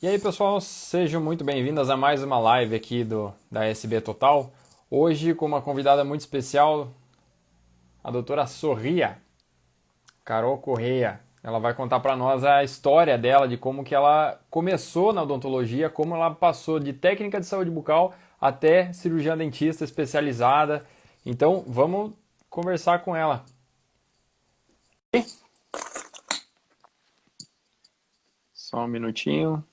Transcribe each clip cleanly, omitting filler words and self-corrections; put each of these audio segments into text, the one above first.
E aí, pessoal, sejam muito bem-vindos a mais uma live aqui da SB Total. Hoje com uma convidada muito especial, a doutora Sorria, Carol Correia. Ela vai contar para nós a história dela, de como que ela começou na odontologia, como ela passou de técnica de saúde bucal até cirurgiã dentista especializada. Então, vamos conversar com ela. Só um minutinho.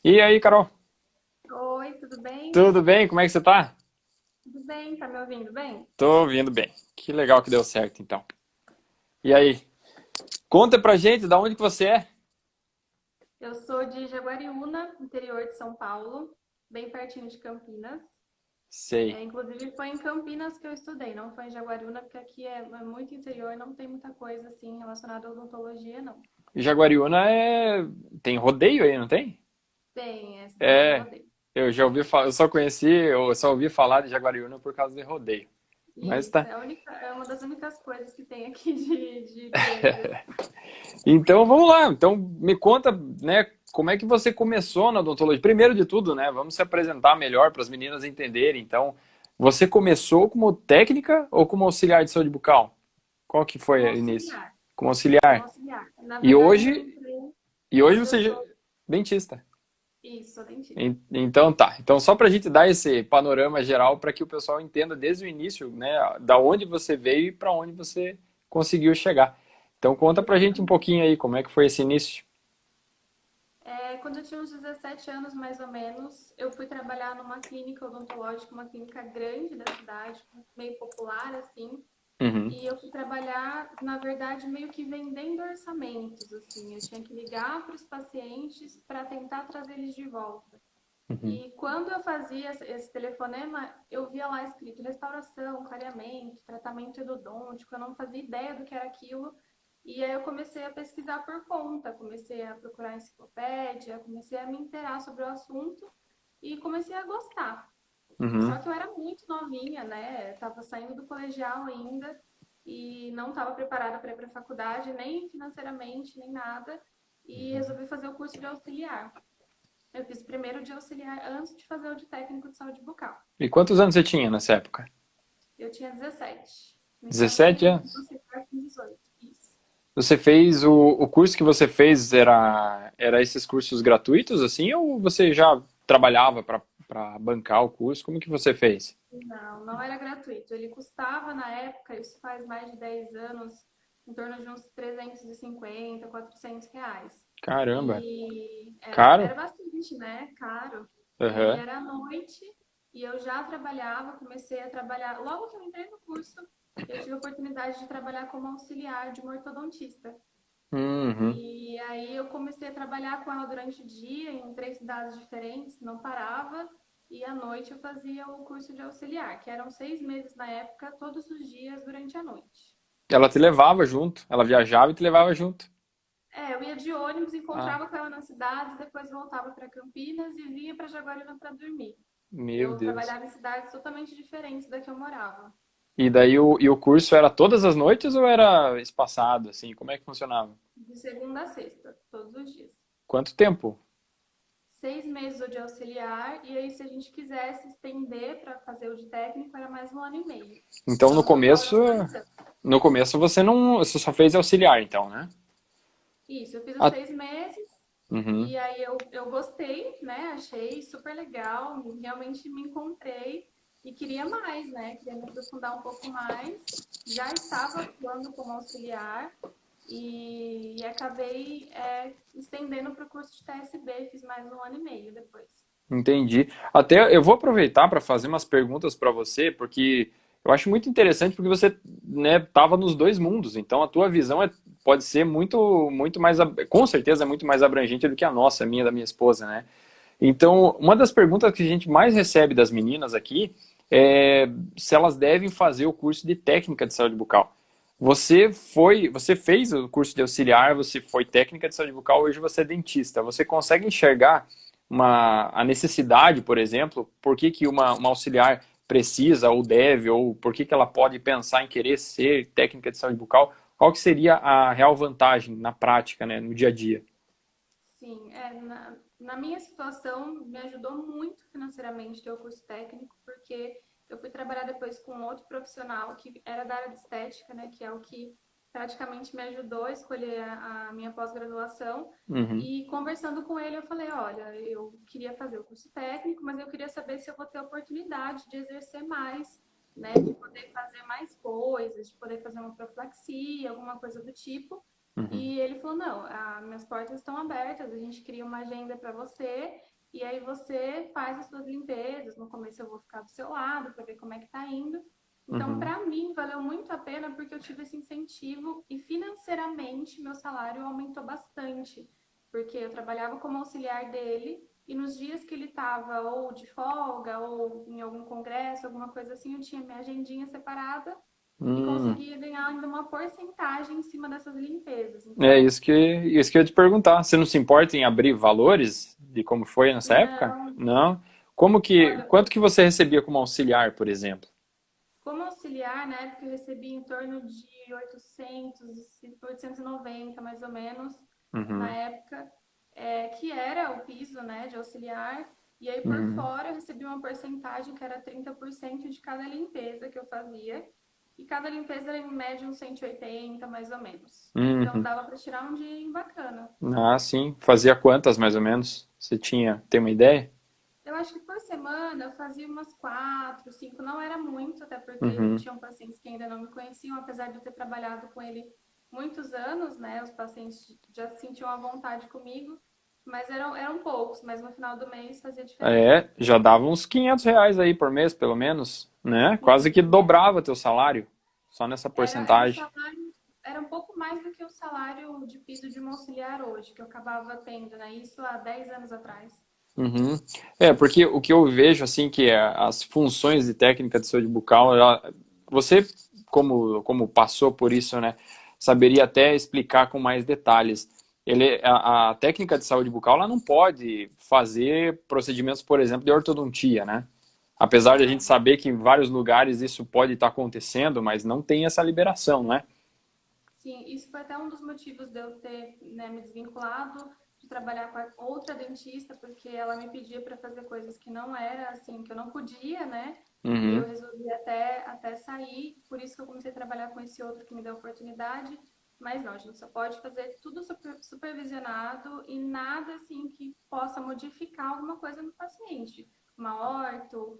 E aí, Carol? Oi, tudo bem? Tudo bem? Como é que você tá? Tudo bem, tá me ouvindo bem? Tô ouvindo bem. Que legal que deu certo, então. E aí? Conta pra gente da onde que você é? Eu sou de Jaguariúna, interior de São Paulo, bem pertinho de Campinas. Sei. Inclusive foi em Campinas que eu estudei, não foi em Jaguariúna, porque aqui é muito interior e não tem muita coisa assim relacionada à odontologia, não. Jaguariúna tem rodeio aí, não tem? Tem, é cidade de É, rodeio. eu já ouvi falar, eu só ouvi falar de Jaguariúna por causa de rodeio. Mas Isso, tá. é uma das únicas coisas que tem aqui de grande, assim. Então vamos lá. Então me conta, né, como é que você começou na odontologia? Primeiro de tudo, né, vamos se apresentar melhor para as meninas entenderem. Então, você começou como técnica ou como auxiliar de saúde bucal? Qual que foi Como o início? auxiliar, Como como auxiliar. auxiliar. Na E verdade, eu hoje, entrei, e hoje hoje eu você sou, dentista. isso, sou dentista. Então tá. Então só para a gente dar esse panorama geral para que o pessoal entenda desde o início, né, da onde você veio e para onde você conseguiu chegar. Então conta pra gente um pouquinho aí como é que foi esse início. Quando eu tinha uns 17 anos, mais ou menos, eu fui trabalhar numa clínica odontológica, uma clínica grande da cidade, meio popular, assim. Uhum, E eu fui trabalhar, na verdade, meio que vendendo orçamentos, assim. Eu tinha que ligar para os pacientes para tentar trazer eles de volta. uhum, E quando eu fazia esse telefonema, eu via lá escrito restauração, clareamento, tratamento endodôntico, eu não fazia ideia do que era aquilo. E aí eu comecei a pesquisar por conta, comecei a procurar enciclopédia, comecei a me inteirar sobre o assunto e comecei a gostar. uhum, Só que eu era muito novinha, né? Estava saindo do colegial ainda e não estava preparada para ir para a faculdade, nem financeiramente, nem nada. E resolvi fazer o curso de auxiliar. Eu fiz primeiro de auxiliar antes de fazer o de técnico de saúde bucal. E quantos anos você tinha nessa época? Eu tinha 17. Me 17 formei no anos. auxiliar com 18. Isso. Você fez o curso que você fez era esses cursos gratuitos assim ou você já trabalhava para bancar o curso? Como que você fez? Não, não era gratuito. Ele custava na época, isso faz mais de 10 anos, em torno de uns 350, R$ 400. Caramba, E caro? era bastante, né? Caro. E Aham. era à noite, e eu já trabalhava, comecei a trabalhar. Logo que eu entrei no curso, eu tive a oportunidade de trabalhar como auxiliar de uma ortodontista. Uhum. E aí eu comecei a trabalhar com ela durante o dia, em 3 cidades diferentes, não parava. E à noite eu fazia o curso de auxiliar, que eram 6 meses na época, todos os dias durante a noite. Ela te levava junto, ela viajava e te levava junto. Eu ia de ônibus, Ah, encontrava com ela nas cidades, depois voltava para Campinas e vinha para Jaguariúna para dormir. meu Eu Deus. trabalhava em cidades totalmente diferentes da que eu morava, E daí o curso era todas as noites ou era espaçado, assim? Como é que funcionava? de segunda a sexta, todos os dias. Quanto tempo? 6 meses o de auxiliar, e aí se a gente quisesse estender para fazer o de técnico, era mais 1 ano e meio. Então Então, no total, eram 2 anos. no começo você não, você só fez auxiliar, então, né? Isso, eu fiz os Ah, 6 meses, uhum, e aí eu gostei, né? Achei super legal, realmente me encontrei e queria mais, né? Queria me aprofundar um pouco mais. Já estava atuando como auxiliar e acabei estendendo para o curso de TSB, fiz mais 1 ano e meio depois. entendi. Até eu vou aproveitar para fazer umas perguntas para você, porque eu acho muito interessante porque você, né, tava nos dois mundos. Então a tua visão pode ser muito mais, com certeza é muito mais abrangente do que a nossa, a minha e da minha esposa, né? Então, uma das perguntas que a gente mais recebe das meninas aqui é se elas devem fazer o curso de técnica de saúde bucal. Você fez o curso de auxiliar, você foi técnica de saúde bucal, hoje você é dentista. Você consegue enxergar a necessidade, por exemplo, por que, que uma auxiliar precisa ou deve, ou por que, que ela pode pensar em querer ser técnica de saúde bucal? qual que seria a real vantagem na prática, né, no dia a dia? Sim, na minha situação, me ajudou muito financeiramente ter o curso técnico, porque eu fui trabalhar depois com outro profissional que era da área de estética, né, que é o que praticamente me ajudou a escolher a minha pós-graduação. Uhum, E conversando com ele, eu falei, olha, eu queria fazer o curso técnico, mas eu queria saber se eu vou ter oportunidade de exercer mais, né, de poder fazer mais coisas, de poder fazer uma profilaxia, alguma coisa do tipo. uhum, E ele falou: não, minhas portas estão abertas, a gente cria uma agenda para você e aí você faz as suas limpezas. No começo eu vou ficar do seu lado para ver como é que tá indo. Então, uhum. para mim, valeu muito a pena porque eu tive esse incentivo e financeiramente meu salário aumentou bastante, porque eu trabalhava como auxiliar dele e nos dias que ele estava ou de folga ou em algum congresso, alguma coisa assim, eu tinha minha agendinha separada e Hum. conseguia ganhar ainda uma porcentagem em cima dessas limpezas. É Então, isso que eu ia te perguntar. Você não se importa em abrir valores de como foi nessa época? não, Não? Como que, olha, quanto que você recebia como auxiliar, por exemplo? como auxiliar, na época eu recebi em torno de 890 mais ou menos, na Uhum, época, que era o piso, né, de auxiliar. E aí, por uhum, fora, eu recebi uma porcentagem que era 30% de cada limpeza que eu fazia. E cada limpeza era em média uns 180, mais ou menos. Então, uhum. dava para tirar um dinheirinho bacana. Ah, sim. Fazia quantas, mais ou menos? Você tem uma ideia? Eu acho que por semana eu fazia umas 4, 5, não era muito, até porque Uhum. tinham pacientes que ainda não me conheciam, apesar de eu ter trabalhado com ele muitos anos, né? Os pacientes já se sentiam à vontade comigo, mas eram poucos, mas no final do mês fazia diferença. É, já dava uns R$ 500 aí por mês, pelo menos, né? Quase que Sim, dobrava teu salário, só nessa era o porcentagem. salário, era um pouco mais do que o salário de piso de uma auxiliar hoje, que eu acabava tendo, né? Isso há 10 anos atrás. Uhum. É, porque o que eu vejo, assim, que é as funções de técnica de saúde bucal, você, como passou por isso, né, saberia até explicar com mais detalhes. A técnica de saúde bucal, ela não pode fazer procedimentos, por exemplo, de ortodontia, né? Apesar de a gente Não. saber que em vários lugares isso pode estar acontecendo, mas não tem essa liberação, né? Sim, isso foi até um dos motivos de eu ter, né, me desvinculado de trabalhar com a outra dentista, porque ela me pedia para fazer coisas que não era assim, que eu não podia, né? E eu Uhum. resolvi até sair, por isso que eu comecei a trabalhar com esse outro que me deu oportunidade. Mas não, a gente só pode fazer tudo supervisionado e nada assim que possa modificar alguma coisa no paciente. Uma orto,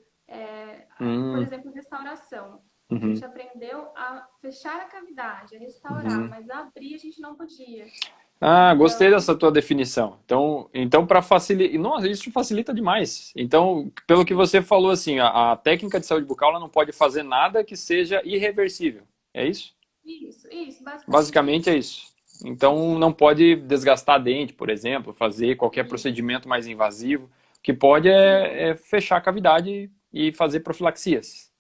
por Uhum. exemplo, restauração. A gente Uhum. aprendeu a fechar a cavidade, a restaurar, Uhum. mas abrir a gente não podia. Ah, gostei Então, dessa tua definição. Então para facilitar, nossa, isso facilita demais. Então, pelo que você falou assim, a técnica de saúde bucal ela não pode fazer nada que seja irreversível. É isso? basicamente Basicamente é isso. isso. Então, Isso, não pode desgastar dente, por exemplo, fazer qualquer isso. procedimento mais invasivo. O que pode Sim, é fechar a cavidade e fazer profilaxias.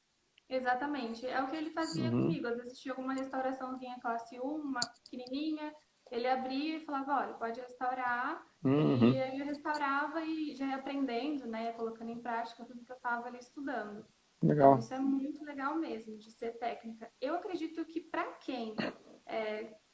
exatamente. É o que ele fazia Uhum, comigo. Às vezes tinha alguma restauraçãozinha classe 1, uma pequenininha, ele abria e falava, olha, pode restaurar. E uhum, aí eu restaurava e já ia aprendendo, né, colocando em prática tudo que eu estava ali estudando. Então, legal. isso é muito legal mesmo, de ser técnica. Eu acredito que para quem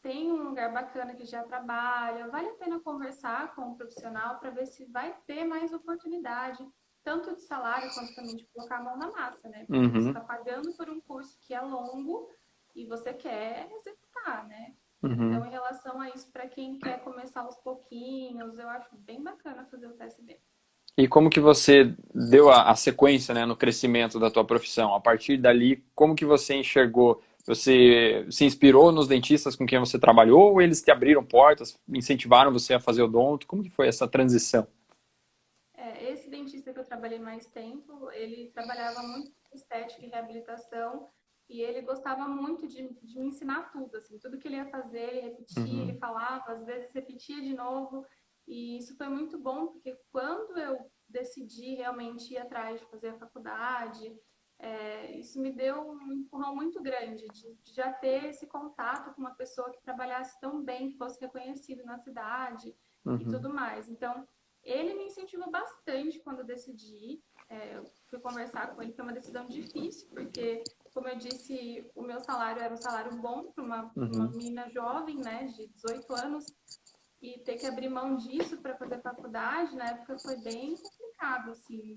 tem um lugar bacana que já trabalha, vale a pena conversar com o profissional para ver se vai ter mais oportunidade, tanto de salário quanto também de colocar a mão na massa, né? Porque você Uhum, está pagando por um curso que é longo e você quer executar, né? Então, uhum. em relação a isso, para quem quer começar aos pouquinhos, eu acho bem bacana fazer o TSB. E como que você deu a sequência, né, no crescimento da tua profissão? A partir dali, como que você enxergou? Você se inspirou nos dentistas com quem você trabalhou ou eles te abriram portas, incentivaram você a fazer odonto? Como que foi essa transição? Esse dentista que eu trabalhei mais tempo, ele trabalhava muito com estética e reabilitação e ele gostava muito de me ensinar tudo, assim, tudo que ele ia fazer, ele repetia, ele Uhum, falava, às vezes repetia de novo e isso foi muito bom porque quando eu decidi realmente ir atrás de fazer a faculdade, isso me deu um empurrão muito grande de já ter esse contato com uma pessoa que trabalhasse tão bem, que fosse reconhecido na cidade e uhum, tudo mais. Então, ele me incentivou bastante quando eu decidi. Eu fui conversar com ele, foi uma decisão difícil, porque como eu disse, o meu salário era um salário bom para uma Uhum. menina jovem, né, de 18 anos, e ter que abrir mão disso para fazer faculdade, na época foi bem complicado, assim,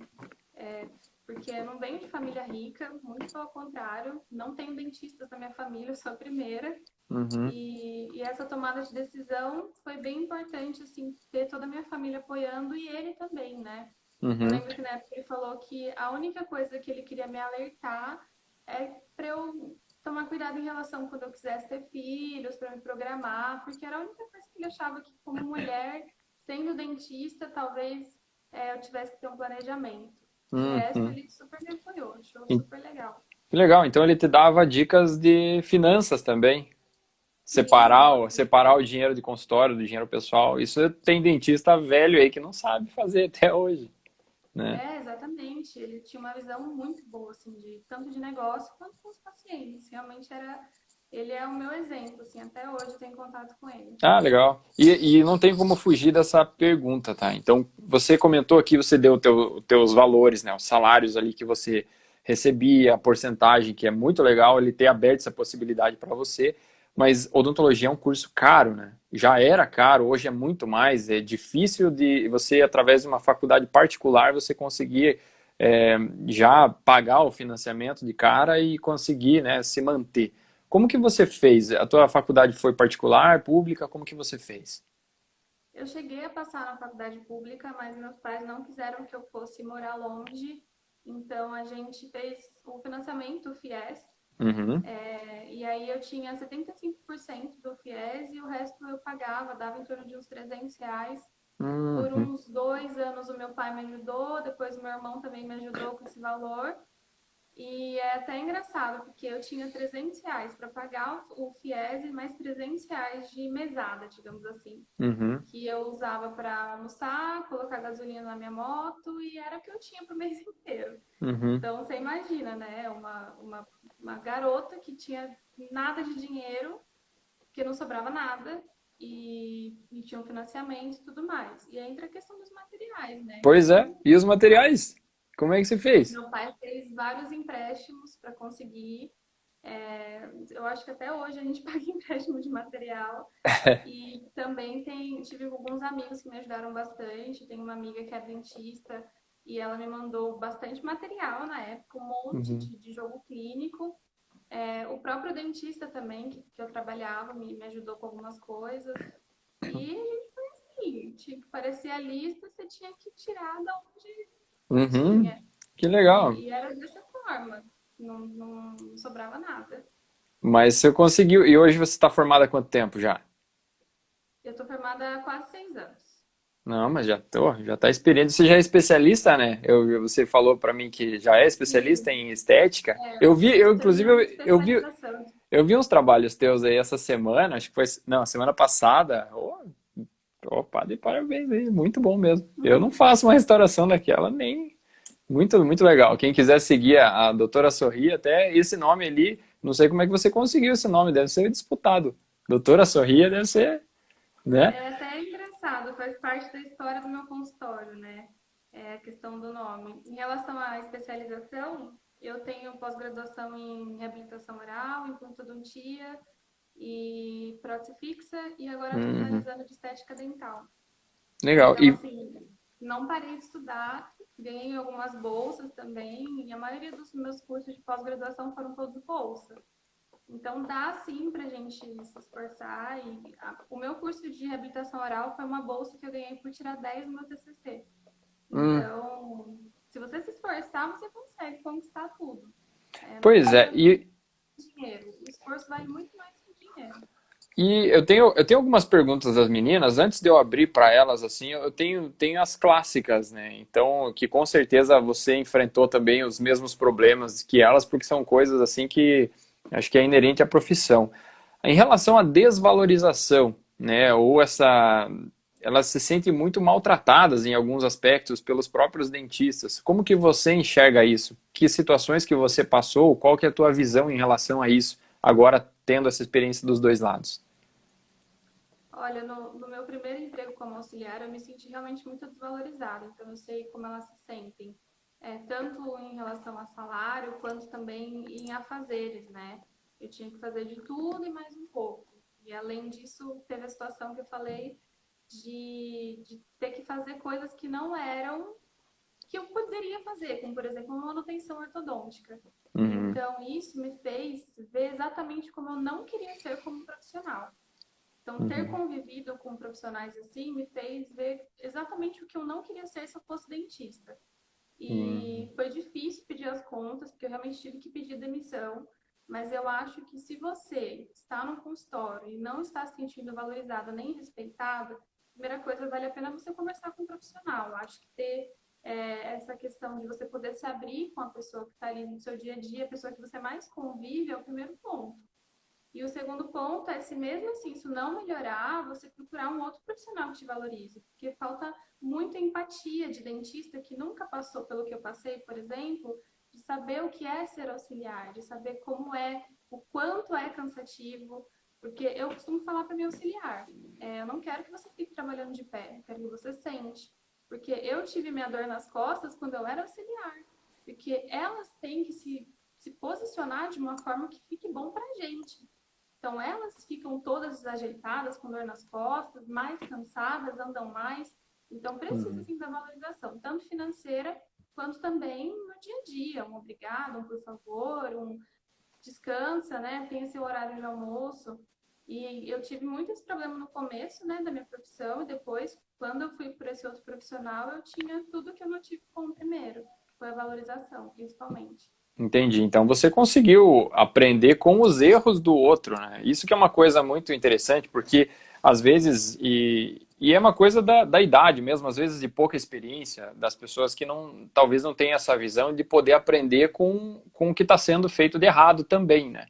porque eu não venho de família rica, muito pelo contrário, não tenho dentistas na minha família, eu sou a primeira, Uhum. e essa tomada de decisão foi bem importante, assim, ter toda a minha família apoiando e ele também, né? Eu Uhum. lembro que na época ele falou que a única coisa que ele queria me alertar é para eu tomar cuidado em relação quando eu quisesse ter filhos, para me programar, porque era a única coisa que ele achava que, como mulher, sendo dentista, talvez eu tivesse que ter um planejamento. De resto, Uhum. ele super me apoiou, achou E- super legal. Que legal. Então ele te dava dicas de finanças também. Sim, nossa, Separar o dinheiro de consultório do dinheiro pessoal. Isso tem dentista velho aí que não sabe fazer até hoje, né? exatamente. Ele tinha uma visão muito boa, assim, de tanto de negócio quanto com os pacientes. Realmente era, ele é o meu exemplo, assim, até hoje eu tenho contato com ele. Ah, legal. E não tem como fugir dessa pergunta, tá? Então, você comentou aqui, você deu teus valores, né? Os salários ali que você recebia, a porcentagem, que é muito legal ele ter aberto essa possibilidade para você. Mas odontologia é um curso caro, né? Já era caro, hoje é muito mais. É difícil de você, através de uma faculdade particular, você conseguir já pagar o financiamento de cara e conseguir, né, se manter. Como que você fez? A tua faculdade foi particular, pública? Como que você fez? Eu cheguei a passar na faculdade pública, mas meus pais não quiseram que eu fosse morar longe, então a gente fez o financiamento, o FIES, Uhum, e aí eu tinha 75% do FIES e o resto eu pagava, dava em torno de uns R$ 300. Por uhum, uns 2 anos o meu pai me ajudou, depois o meu irmão também me ajudou com esse valor. E é até engraçado, porque eu tinha R$ 300 para pagar o FIES e mais R$ 300 de mesada, digamos assim, uhum, que eu usava para almoçar, colocar gasolina na minha moto e era o que eu tinha para o mês inteiro. uhum. Então você imagina, né? Uma garota que tinha nada de dinheiro, que não sobrava nada e tinha um financiamento e tudo mais. E aí entra a questão dos materiais, né? Pois é. Então, E os materiais? Como é que você fez? meu pai fez vários empréstimos para conseguir. Eu acho que até hoje a gente paga empréstimo de material. E também tive alguns amigos que me ajudaram bastante. Tem uma amiga que é dentista e ela me mandou bastante material na época, um monte Uhum. de jogo clínico. O próprio dentista também, que eu trabalhava, me ajudou com algumas coisas. E a gente foi assim, tipo, parecia a lista, você tinha que tirar da onde Uhum. tinha. Que legal. E era dessa forma, não sobrava nada. Mas você conseguiu. E hoje você está formada há quanto tempo já? Eu tô formada há quase 6 anos. Não, mas já está experiente. Você já é especialista, né? Você falou para mim que já é especialista Sim, em estética. eu Inclusive, terminei uma especialização. eu vi uns trabalhos teus aí essa semana, acho que foi, não, semana passada. Opa, de parabéns aí, muito bom mesmo. Eu não faço uma restauração daquela, nem. Muito, muito legal. Quem quiser seguir a doutora Sorri, até esse nome ali, não sei como é que você conseguiu esse nome, deve ser disputado. Doutora Sorria deve ser, né? É até engraçado, faz parte da história do meu consultório, né? A questão do nome. Em relação à especialização, eu tenho pós-graduação em reabilitação oral, em ortodontia e prótese fixa, e agora estou Uhum. finalizando de estética dental. Legal. Então, assim, não parei de estudar, ganhei algumas bolsas também, e a maioria dos meus cursos de pós-graduação foram todos bolsa. Então, dá sim para a gente se esforçar. O meu curso de reabilitação oral foi uma bolsa que eu ganhei por tirar 10 no meu TCC. Hum, Então, se você se esforçar, você consegue conquistar tudo. Não pois é, precisa nem de dinheiro. O esforço vale muito mais que o dinheiro. eu tenho algumas perguntas das meninas, antes de eu abrir para elas, assim, tenho as clássicas, né? Então, que com certeza você enfrentou também os mesmos problemas que elas, porque são coisas assim que acho que é inerente à profissão. Em relação à desvalorização, né, ou elas se sentem muito maltratadas em alguns aspectos pelos próprios dentistas. Como que você enxerga isso? Que situações que você passou? Qual que é a tua visão em relação a isso, agora tendo essa experiência dos dois lados? Olha, no meu primeiro emprego como auxiliar, eu me senti realmente muito desvalorizada. Então, eu sei como elas se sentem. tanto em relação a salário, quanto também em afazeres, né? Eu tinha que fazer de tudo e mais um pouco. E além disso, teve a situação que eu falei de ter que fazer coisas que não eram que eu poderia fazer, como por exemplo, uma manutenção ortodôntica. Uhum, Então, isso me fez ver exatamente como eu não queria ser como profissional. Então, ter uhum, convivido com profissionais assim me fez ver exatamente o que eu não queria ser se eu fosse dentista. uhum, E foi difícil pedir as contas, porque eu realmente tive que pedir demissão. Mas eu acho que se você está no consultório e não está se sentindo valorizada nem respeitada, a primeira coisa, vale a pena você conversar com um profissional. Eu acho que ter essa questão de você poder se abrir com a pessoa que está ali no seu dia a dia, a pessoa que você mais convive, é o primeiro ponto. E o segundo ponto é, se mesmo assim isso não melhorar, você procurar um outro profissional que te valorize, porque falta muita empatia de dentista que nunca passou pelo que eu passei, por exemplo, de saber o que é ser auxiliar, de saber como é, o quanto é cansativo, porque eu costumo falar para meu auxiliar, eu não quero que você fique trabalhando de pé, eu quero que você sente, porque eu tive minha dor nas costas quando eu era auxiliar, porque elas têm que se posicionar de uma forma que fique bom para a gente. Então, elas ficam todas desajeitadas, com dor nas costas, mais cansadas, andam mais. Então, precisa uhum. sim da valorização, tanto financeira quanto também no dia a dia. Um obrigado, um por favor, um descansa, né? Tem esse horário de almoço. E eu tive muito esse problema no começo, né, da minha profissão, e depois, quando eu fui para esse outro profissional, eu tinha tudo que eu não tive com o primeiro, que foi a valorização, principalmente. Entendi. Então você conseguiu aprender com os erros do outro, né? Isso que é uma coisa muito interessante, porque às vezes, e é uma coisa da idade mesmo, às vezes de pouca experiência, das pessoas que não, talvez não tenham essa visão de poder aprender com o que está sendo feito de errado também, né?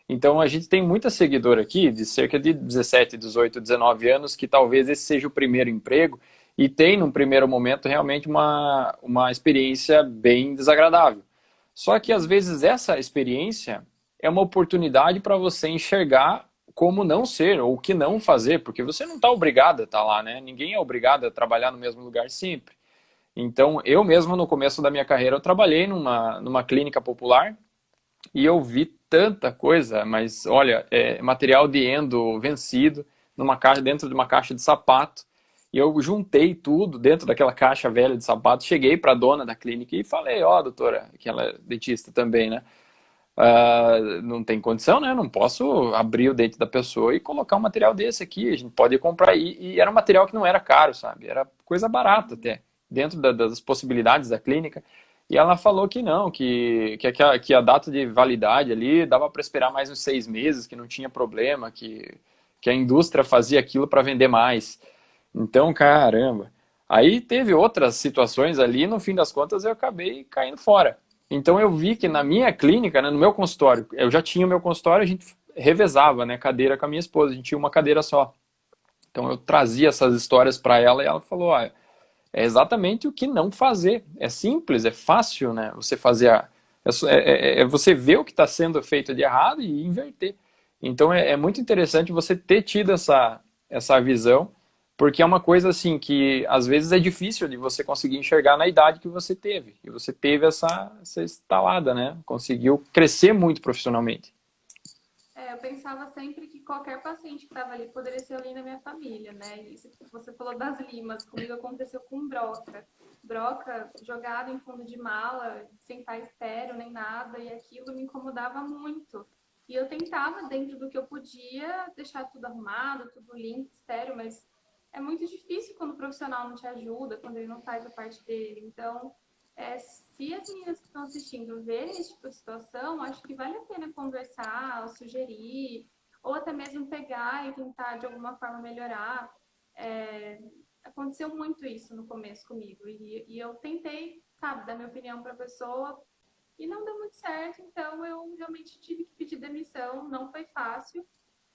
Então a gente tem muita seguidora aqui, de cerca de 17, 18, 19 anos, que talvez esse seja o primeiro emprego, e tem, num primeiro momento, realmente uma experiência bem desagradável. Só que às vezes essa experiência é uma oportunidade para você enxergar como não ser ou o que não fazer, porque você não está obrigado a estar lá, né? Ninguém é obrigado a trabalhar no mesmo lugar sempre. Então, eu mesmo no começo da minha carreira, eu trabalhei numa clínica popular e eu vi tanta coisa, mas olha, material de endo vencido numa caixa, dentro de uma caixa de sapato. E eu juntei tudo dentro daquela caixa velha de sapato, cheguei para a dona da clínica e falei, ó, doutora, que ela é dentista também, né? Não tem condição, né? Não posso abrir o dente da pessoa e colocar um material desse aqui. A gente pode comprar aí. E era um material que não era caro, sabe? Era coisa barata até, dentro das possibilidades da clínica. E ela falou que não, que a data de validade ali dava para esperar mais uns 6 meses, que não tinha problema, que a indústria fazia aquilo para vender mais. Então, caramba. Aí teve outras situações ali, no fim das contas eu acabei caindo fora. Então eu vi que na minha clínica, né, no meu consultório, eu já tinha o meu consultório, a gente revezava, né, cadeira com a minha esposa, a gente tinha uma cadeira só. Então eu trazia essas histórias para ela e ela falou, é exatamente o que não fazer. É simples, é fácil, né, você fazer é você ver o que está sendo feito de errado e inverter. Então é muito interessante você ter tido essa visão, porque é uma coisa assim que às vezes é difícil de você conseguir enxergar na idade que você teve. E você teve essa estalada, né? Conseguiu crescer muito profissionalmente. Eu pensava sempre que qualquer paciente que estava ali poderia ser alguém da minha família, né? E isso que você falou das limas, comigo aconteceu com broca. Broca jogada em fundo de mala, sem estar estéreo nem nada, e aquilo me incomodava muito. E eu tentava, dentro do que eu podia, deixar tudo arrumado, tudo limpo, estéreo, mas é muito difícil quando o profissional não te ajuda, quando ele não faz a parte dele. Então, se as meninas que estão assistindo verem esse tipo de situação, acho que vale a pena conversar, sugerir, ou até mesmo pegar e tentar de alguma forma melhorar. É, aconteceu muito isso no começo comigo, e eu tentei, sabe, dar minha opinião para a pessoa e não deu muito certo, então eu realmente tive que pedir demissão, não foi fácil,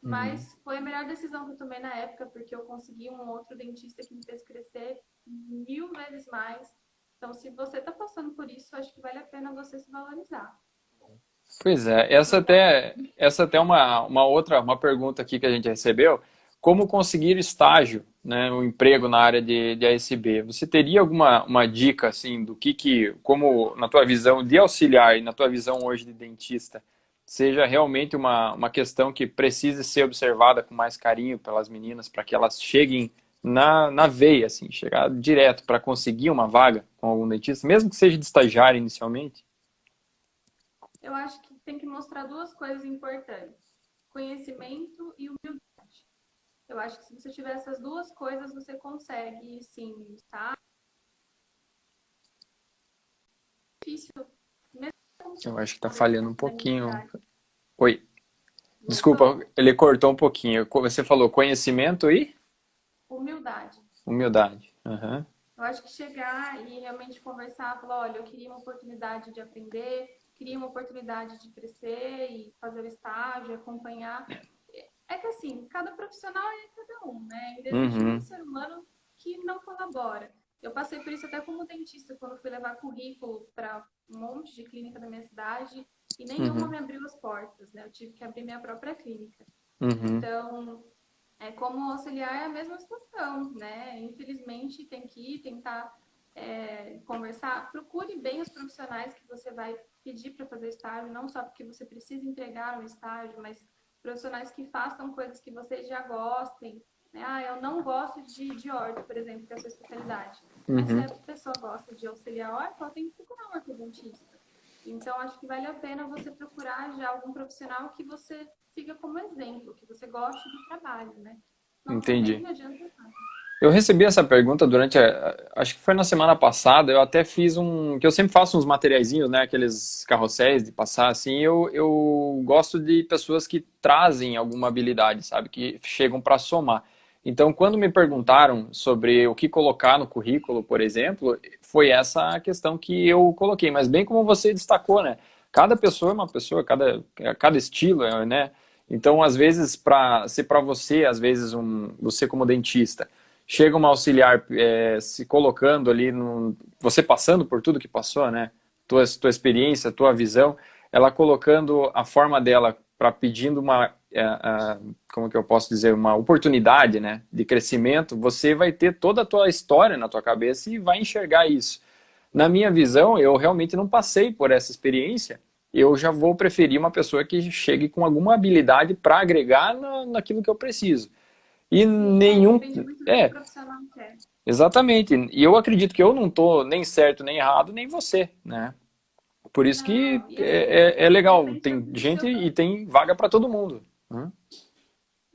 Uhum. mas foi a melhor decisão que eu tomei na época, porque eu consegui um outro dentista que me fez crescer 1000 vezes mais. Então, se você está passando por isso, acho que vale a pena você se valorizar. Pois é, essa até é uma outra uma pergunta aqui que a gente recebeu. como conseguir estágio, né, um emprego na área de ASB. Você teria alguma uma dica assim do como na tua visão de auxiliar e na tua visão hoje de dentista, seja realmente uma questão que precise ser observada com mais carinho pelas meninas para que elas cheguem na veia, assim, chegar direto para conseguir uma vaga com algum dentista, mesmo que seja de estagiário inicialmente? Eu acho que tem que mostrar duas coisas importantes: conhecimento e humildade. Eu acho que se você tiver essas duas coisas, você consegue, sim, estar difícil, mesmo como Eu acho que está profissional falhando um da pouquinho. universidade. Oi, desculpa, Voltou? ele cortou um pouquinho. Você falou conhecimento e Humildade. humildade. Aham. Eu acho que chegar e realmente conversar, falar, olha, eu queria uma oportunidade de aprender, queria uma oportunidade de crescer e fazer o estágio, acompanhar. É que assim, cada profissional é cada um, né? Ainda existe muito Uhum. ser humano que não colabora. Eu passei por isso até como dentista, quando fui levar currículo para um monte de clínica da minha cidade e nenhuma Uhum. me abriu as portas, né? Eu tive que abrir minha própria clínica. Uhum. Então, como auxiliar é a mesma situação, né? Infelizmente tem que ir, tentar conversar. Procure bem os profissionais que você vai pedir para fazer estágio, não só porque você precisa entregar um estágio, mas profissionais que façam coisas que vocês já gostem. Né? Ah, eu não gosto de orto, por exemplo, que é a sua especialidade. Mas se Uhum. a pessoa gosta de auxiliar orto, ela tem que procurar um ortodontista. Então, acho que vale a pena você procurar já algum profissional que você siga como exemplo, que você goste do trabalho, né? Não, também Entendi. não adianta nada. Eu recebi essa pergunta durante, acho que foi na semana passada, eu até fiz que eu sempre faço uns materiaizinhos, né, aqueles carrosséis de passar, assim, eu gosto de pessoas que trazem alguma habilidade, sabe, que chegam para somar. Então, quando me perguntaram sobre o que colocar no currículo, por exemplo, foi essa a questão que eu coloquei, mas bem como você destacou, né, cada pessoa é uma pessoa, cada estilo, né, então, às vezes, para ser para você, às vezes, você como dentista, chega uma auxiliar se colocando ali, você passando por tudo que passou, né? Tua experiência, tua visão, ela colocando a forma dela para pedindo como que eu posso dizer, uma oportunidade, né, de crescimento, você vai ter toda a tua história na tua cabeça e vai enxergar isso. Na minha visão, eu realmente não passei por essa experiência, eu já vou preferir uma pessoa que chegue com alguma habilidade para agregar naquilo que eu preciso. E Sim, nenhum. depende muito do que o É, profissional quer. exatamente. E eu acredito que eu não tô nem certo nem errado, nem você, né? Por isso que Não, e assim, é legal. depende Tem do gente seu e tem vaga para todo mundo.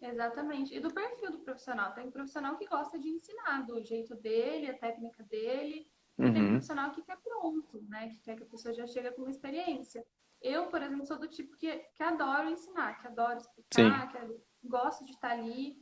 exatamente. E do perfil do profissional. Tem profissional que gosta de ensinar do jeito dele, a técnica dele, e tem Uhum. profissional que quer pronto, né? Que quer que a pessoa já chega com uma experiência. Eu, por exemplo, sou do tipo que adoro ensinar, que adoro Sim. explicar, gosto de estar ali.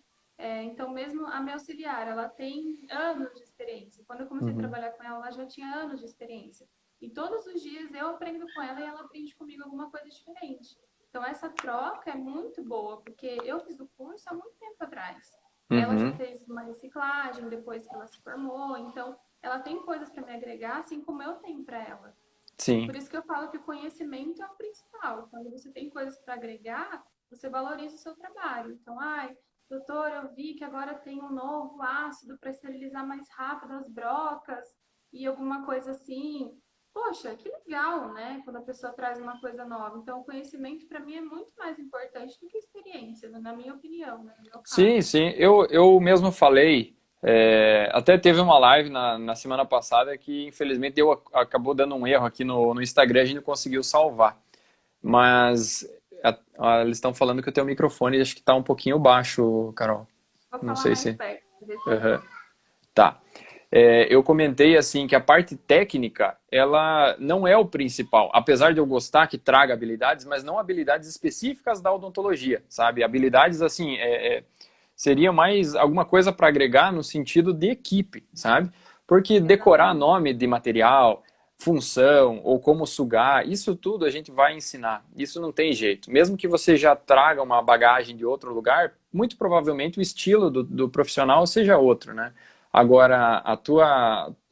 Então, mesmo a minha auxiliar, ela tem anos de experiência. Quando eu comecei a Uhum. trabalhar com ela já tinha anos de experiência. E todos os dias eu aprendo com ela e ela aprende comigo alguma coisa diferente. Então, essa troca é muito boa, porque eu fiz o curso há muito tempo atrás. Ela já Uhum. fez uma reciclagem depois que ela se formou, então ela tem coisas para me agregar, assim como eu tenho para ela. Sim. Por isso que eu falo que o conhecimento é o principal. Quando você tem coisas para agregar, você valoriza o seu trabalho. Então, ai, doutor, eu vi que agora tem um novo ácido para esterilizar mais rápido as brocas e alguma coisa assim. Poxa, que legal, né? Quando a pessoa traz uma coisa nova. Então, o conhecimento para mim é muito mais importante do que a experiência, na minha opinião, né? No meu Sim, caso. sim. Eu mesmo falei. Até teve uma live na semana passada que infelizmente acabou dando um erro aqui no Instagram, a gente não conseguiu salvar. Mas eles estão falando que o teu microfone acho que está um pouquinho baixo, Carol. Vou Não falar sei mais se. perto, pra ver se Aham. melhora. Tá. Eu comentei assim que a parte técnica ela não é o principal, apesar de eu gostar que traga habilidades, mas não habilidades específicas da odontologia, sabe? Habilidades assim seria mais alguma coisa para agregar no sentido de equipe, sabe? Porque decorar Exatamente. nome de material, função ou como sugar, isso tudo a gente vai ensinar. Isso não tem jeito. Mesmo que você já traga uma bagagem de outro lugar, muito provavelmente o estilo do profissional seja outro, né? Agora,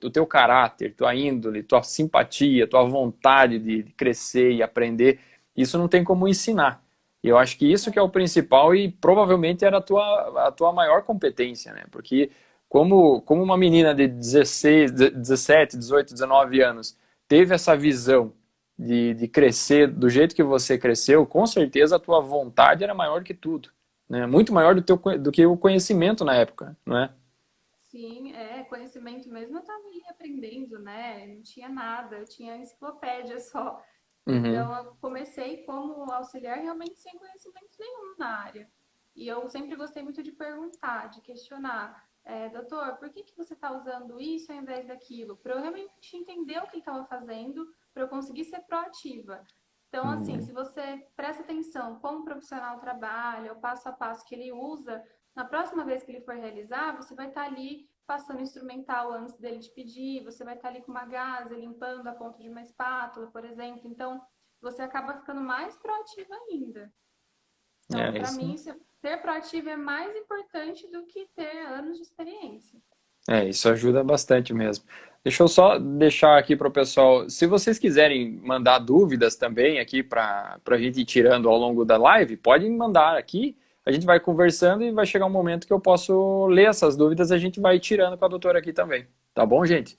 o teu caráter, tua índole, tua simpatia, tua vontade de crescer e aprender, isso não tem como ensinar. E eu acho que isso que é o principal e provavelmente era a tua maior competência, né? Porque como uma menina de 16, 17, 18, 19 anos teve essa visão de crescer do jeito que você cresceu, com certeza a tua vontade era maior que tudo, né? Muito maior do que o conhecimento na época, não é? Sim, conhecimento mesmo, eu estava ali aprendendo, né? Não tinha nada, eu tinha enciclopédia só. Uhum. Então, eu comecei como auxiliar realmente sem conhecimento nenhum na área. E eu sempre gostei muito de perguntar, de questionar. Doutor, por que que você está usando isso ao invés daquilo? Para eu realmente entender o que estava fazendo, para eu conseguir ser proativa. Então, assim, Uhum. se você presta atenção como o profissional trabalha, o passo a passo que ele usa, na próxima vez que ele for realizar, você vai estar ali passando o instrumental antes dele te pedir, você vai estar ali com uma gaze, limpando a ponta de uma espátula, por exemplo. Então, você acaba ficando mais proativa ainda. Então, É para isso. mim, ser proativo é mais importante do que ter anos de experiência. É, isso ajuda bastante mesmo. Deixa eu só deixar aqui para o pessoal, se vocês quiserem mandar dúvidas também aqui para a gente ir tirando ao longo da live, podem mandar aqui. A gente vai conversando e vai chegar um momento que eu posso ler essas dúvidas, a gente vai tirando com a doutora aqui também. Tá bom, gente?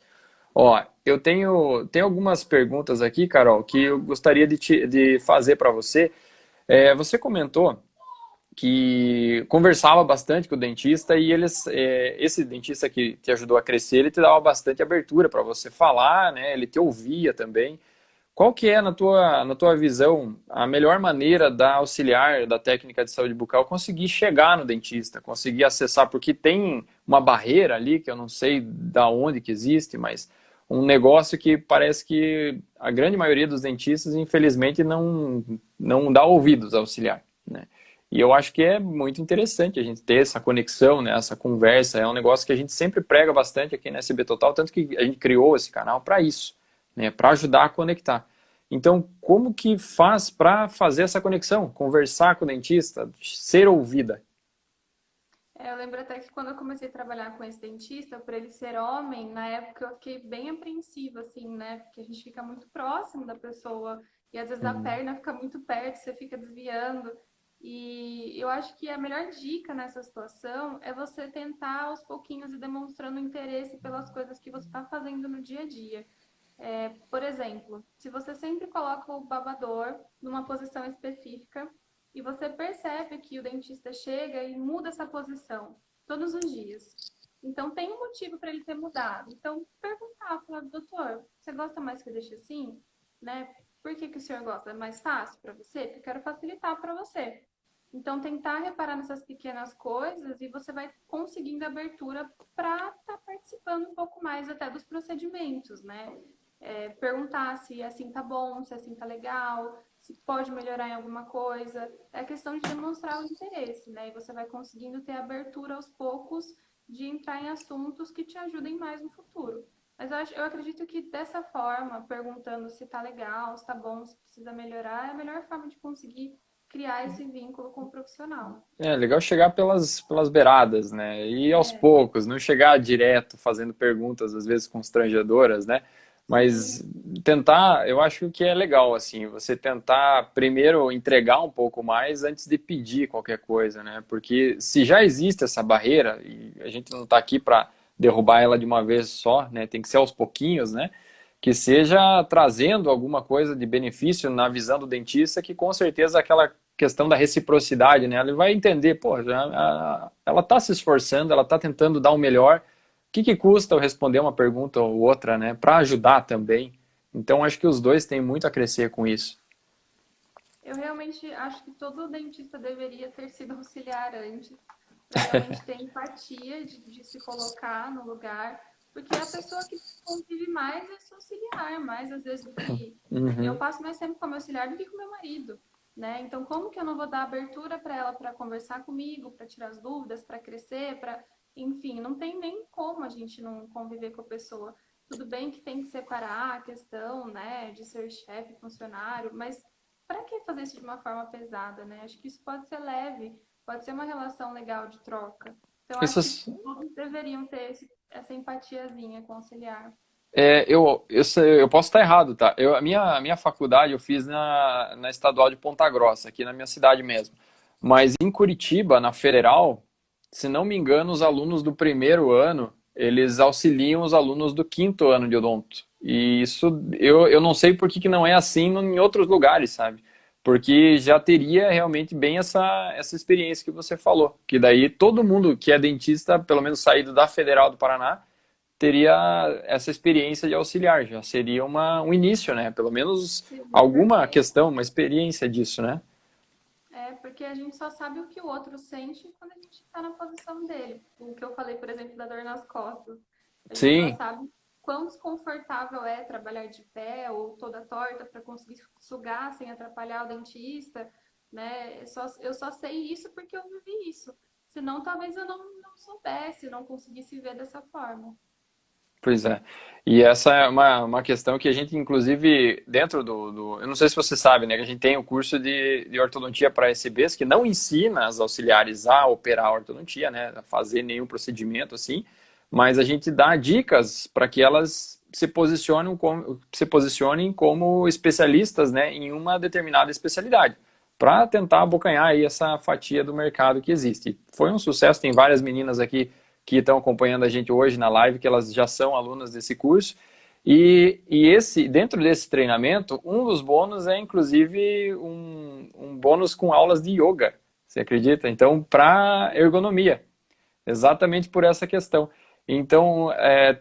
Ó, tenho algumas perguntas aqui, Carol, que eu gostaria de fazer para você. Você comentou que conversava bastante com o dentista e esse dentista que te ajudou a crescer, ele te dava bastante abertura para você falar, né? Ele te ouvia também. Qual que é, na tua visão, a melhor maneira da auxiliar da técnica de saúde bucal conseguir chegar no dentista, conseguir acessar, porque tem uma barreira ali, que eu não sei da onde que existe, mas um negócio que parece que a grande maioria dos dentistas, infelizmente, não dá ouvidos ao auxiliar, né? E eu acho que é muito interessante a gente ter essa conexão, né, essa conversa. É um negócio que a gente sempre prega bastante aqui na SB Total, tanto que a gente criou esse canal para isso, né, para ajudar a conectar. Então, como que faz para fazer essa conexão? Conversar com o dentista, ser ouvida. Eu lembro até que quando eu comecei a trabalhar com esse dentista, por ele ser homem, na época eu fiquei bem apreensiva, assim, né? Porque a gente fica muito próximo da pessoa e às vezes a Uhum. perna fica muito perto, você fica desviando. E eu acho que a melhor dica nessa situação é você tentar aos pouquinhos ir demonstrando interesse pelas coisas que você está fazendo no dia a dia. Por exemplo, se você sempre coloca o babador numa posição específica e você percebe que o dentista chega e muda essa posição todos os dias. Então, tem um motivo para ele ter mudado. Então, perguntar, falar, doutor, você gosta mais que eu deixe assim? Né? Por que que o senhor gosta? É mais fácil para você? Porque eu quero facilitar para você. Então, tentar reparar nessas pequenas coisas e você vai conseguindo abertura para estar participando um pouco mais até dos procedimentos, né? Perguntar se assim tá bom, se assim tá legal, se pode melhorar em alguma coisa. É questão de demonstrar o interesse, né? E você vai conseguindo ter abertura aos poucos de entrar em assuntos que te ajudem mais no futuro. Mas eu acredito que dessa forma, perguntando se tá legal, se tá bom, se precisa melhorar, é a melhor forma de conseguir criar esse vínculo com o profissional. É legal chegar pelas beiradas, né? E aos É, poucos, não chegar direto fazendo perguntas, às vezes constrangedoras, né? sim, Mas tentar, eu acho que é legal, assim, você tentar primeiro entregar um pouco mais antes de pedir qualquer coisa, né? Porque se já existe essa barreira, e a gente não está aqui para derrubar ela de uma vez só, né? Tem que ser aos pouquinhos, né? Que seja trazendo alguma coisa de benefício na visão do dentista, que com certeza aquela questão da reciprocidade, né? Ele vai entender, pô, ela está se esforçando, ela está tentando dar o melhor. O que custa eu responder uma pergunta ou outra, né? Para ajudar também. Então, acho que os dois têm muito a crescer com isso. eu realmente acho que todo dentista deveria ter sido auxiliar antes, para realmente ter empatia de se colocar no lugar, porque a pessoa que convive mais é seu auxiliar, mais às vezes do que eu Uhum. passo mais tempo com meu auxiliar do que com meu marido, né? Então, como que eu não vou dar abertura para ela para conversar comigo, para tirar as dúvidas, para crescer, para, enfim, não tem nem como a gente não conviver com a pessoa. Tudo bem que tem que separar a questão, né, de ser chefe, funcionário, mas para que fazer isso de uma forma pesada, né? Acho que isso pode ser leve, pode ser uma relação legal de troca. Então, acho que Isso, todos deveriam ter essa empatiazinha com o auxiliar. Eu posso estar errado, tá? A minha faculdade eu fiz na Estadual de Ponta Grossa, aqui na minha cidade mesmo. Mas em Curitiba, na Federal, se não me engano, os alunos do primeiro ano, eles auxiliam os alunos do quinto ano de odonto. E isso, eu não sei por que que não é assim em outros lugares, sabe? Porque já teria realmente bem essa experiência que você falou. Que daí todo mundo que é dentista, pelo menos saído da Federal do Paraná, teria essa experiência de auxiliar, já seria um início, né? Pelo menos Seria alguma perfeito. questão, uma experiência disso, né? É, porque a gente só sabe o que o outro sente quando a gente está na posição dele. O que eu falei, por exemplo, da dor nas costas. A gente só Sim, sabe quão desconfortável é trabalhar de pé ou toda torta para conseguir sugar sem atrapalhar o dentista, né? Eu só sei isso porque eu vivi isso. Senão, talvez eu não soubesse, não conseguisse ver dessa forma. pois é. E essa é uma questão que a gente, inclusive, dentro eu não sei se você sabe, né? Que a gente tem o curso de ortodontia para SBs, que não ensina as auxiliares a operar a ortodontia, né? A fazer nenhum procedimento assim, mas a gente dá dicas para que elas se posicionem como especialistas, né? Em uma determinada especialidade, para tentar abocanhar aí essa fatia do mercado que existe. Foi um sucesso, tem várias meninas aqui que estão acompanhando a gente hoje na live, que elas já são alunas desse curso. Dentro desse treinamento, um dos bônus é inclusive um bônus com aulas de yoga. Você acredita? Então, para ergonomia, exatamente por essa questão. Então,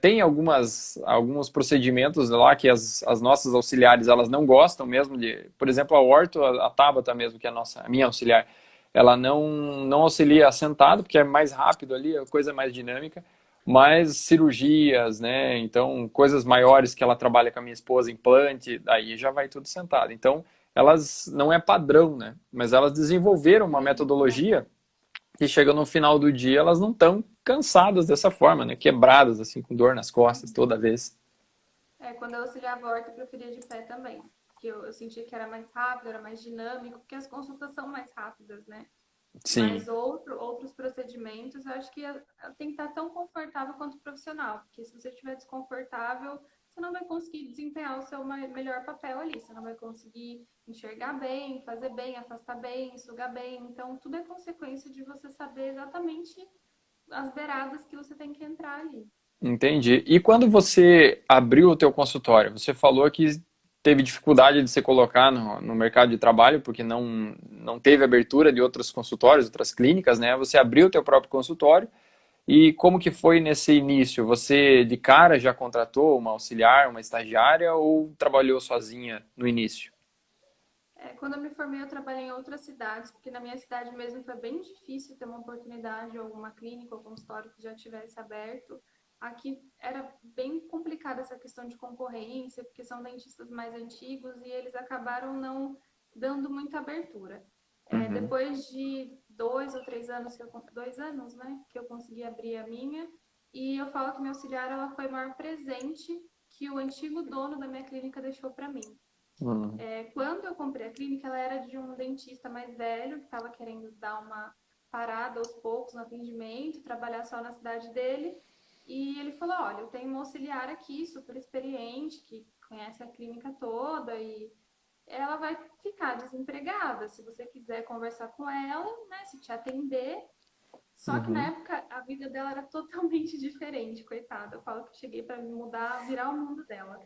tem alguns procedimentos lá que as nossas auxiliares elas não gostam mesmo de, por exemplo, a orto, a Tabata mesmo, que é a minha auxiliar, ela não auxilia sentado, porque é mais rápido ali, a coisa é mais dinâmica, mas cirurgias, né? Então, coisas maiores que ela trabalha com a minha esposa, implante, daí já vai tudo sentado. Então, elas não é padrão, né? Mas elas desenvolveram uma Sim, metodologia que chega no final do dia, elas não estão cansadas dessa forma, né? Quebradas, assim, com dor nas costas toda vez. quando eu auxiliava a horta, eu preferia de pé também. Porque eu sentia que era mais rápido, era mais dinâmico, porque as consultas são mais rápidas, né? Sim, Mas outros procedimentos, eu acho que tem que estar tão confortável quanto o profissional. Porque se você estiver desconfortável, você não vai conseguir desempenhar o seu melhor papel ali. Você não vai conseguir enxergar bem, fazer bem, afastar bem, sugar bem. Então, tudo é consequência de você saber exatamente as beiradas que você tem que entrar ali. entendi. E quando você abriu o teu consultório, você falou que teve dificuldade de se colocar no mercado de trabalho, porque não teve abertura de outros consultórios, outras clínicas, né? Você abriu o teu próprio consultório. E como que foi nesse início? Você de cara já contratou uma auxiliar, uma estagiária ou trabalhou sozinha no início? Quando eu me formei, eu trabalhei em outras cidades, porque na minha cidade mesmo foi bem difícil ter uma oportunidade, ou alguma clínica ou consultório que já tivesse aberto. Aqui era bem complicada essa questão de concorrência, porque são dentistas mais antigos e eles acabaram não dando muita abertura. Uhum. Depois de 2 ou 3 anos, 2 anos, né, que eu consegui abrir a minha, e eu falo que minha auxiliar ela foi o maior presente que o antigo dono da minha clínica deixou para mim. Uhum. Quando eu comprei a clínica, ela era de um dentista mais velho, que estava querendo dar uma parada aos poucos no atendimento, trabalhar só na cidade dele. E ele falou: Olha, eu tenho uma auxiliar aqui, super experiente, que conhece a clínica toda e ela vai ficar desempregada. Se você quiser conversar com ela, né, se te atender. Só que na Uhum. época a vida dela era totalmente diferente, coitada. Eu falo que eu cheguei para me mudar, virar o mundo dela.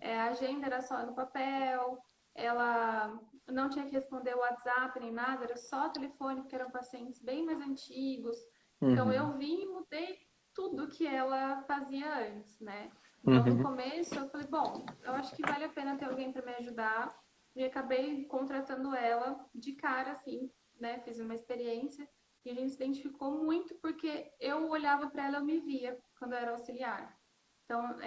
A agenda era só no papel, ela não tinha que responder o WhatsApp nem nada, era só telefone, porque eram pacientes bem mais antigos. Então Uhum. eu vim e mudei tudo que ela fazia antes, né? Então no Uhum. começo eu falei, bom, eu acho que vale a pena ter alguém para me ajudar. E acabei contratando ela de cara, assim, né? Fiz uma experiência e a gente se identificou muito porque eu olhava para ela, eu me via quando eu era auxiliar. Então,